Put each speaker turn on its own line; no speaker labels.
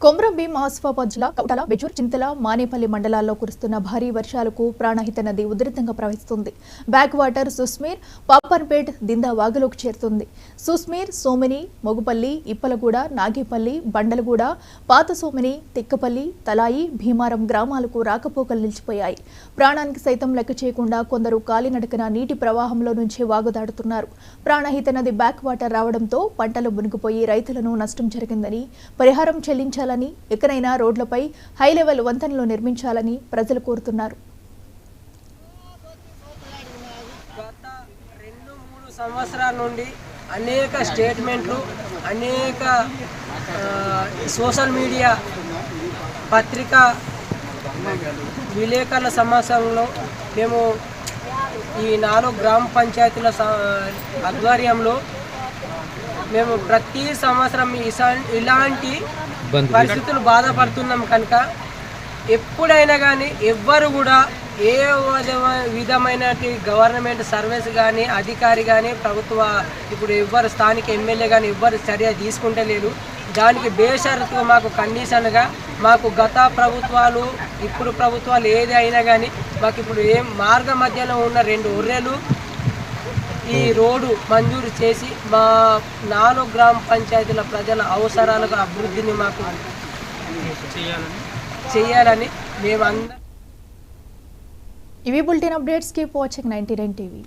కొమ్రంభీం ఆసిఫాబాద్ జిల్లా కౌటల బెజూర్ చింతల మానేపల్లి మండలాల్లో కురుస్తున్న భారీ వర్షాలకు ప్రాణహిత నది ఉధృతంగా ప్రవహిస్తుంది. బ్యాక్ వాటర్ సుస్మీర్ పాపన్పేట్ దిందా వాగులోకి చేరుతుంది. సుస్మీర్ సోమిని మొగుపల్లి ఇప్పలగూడ నాగేపల్లి బండలగూడ పాత సోమిని తిక్కపల్లి తలాయి భీమారం గ్రామాలకు రాకపోకలు నిలిచిపోయాయి. ప్రాణానికి సైతం లెక్క చేయకుండా కొందరు కాలినడకన నీటి ప్రవాహంలో నుంచి వాగు దాటుతున్నారు. ప్రాణహిత నది బ్యాక్ వాటర్ రావడంతో పంటలు మునిగిపోయి రైతులను నష్టం జరిగిందని, పరిహారం చెల్లించాలని, ఎక్కడైనా రోడ్లపై హై లెవెల్ వంతెనలు నిర్మించాలని ప్రజలు కోరుతున్నారు.
గత 2-3 సంవత్సరాల నుండి అనేక స్టేట్మెంట్లు, అనేక సోషల్ మీడియా పత్రికా విలేకరుల సమావేశంలో మేము ఈ 4 గ్రామ పంచాయతీల ఆధ్వర్యంలో మేము ప్రతి సంవత్సరం ఇలాంటి పరిస్థితులు బాధపడుతున్నాం కనుక ఎప్పుడైనా కానీ ఎవ్వరు కూడా ఏ విధమైన గవర్నమెంట్ సర్వీస్ కానీ అధికారి కానీ ప్రభుత్వ ఇప్పుడు ఎవ్వరు స్థానిక ఎమ్మెల్యే కానీ ఎవ్వరు చర్య తీసుకుంటే లేదు. దానికి బేషరతుగా మాకు కండిషన్గా మాకు గత ప్రభుత్వాలు ఇప్పుడు ప్రభుత్వాలు ఏది అయినా కానీ మాకు ఇప్పుడు ఏం మార్గ మధ్యలో ఉన్న 2 ఒర్రెలు ఈ రోడ్డు మంజూరు చేసి మా 4 గ్రామ పంచాయతీల ప్రజల అవసరాలకు అభివృద్ధిని మాకు చేయాలని మేమందరం.
ఇవి bulletin updates. Keep watching 99 TV.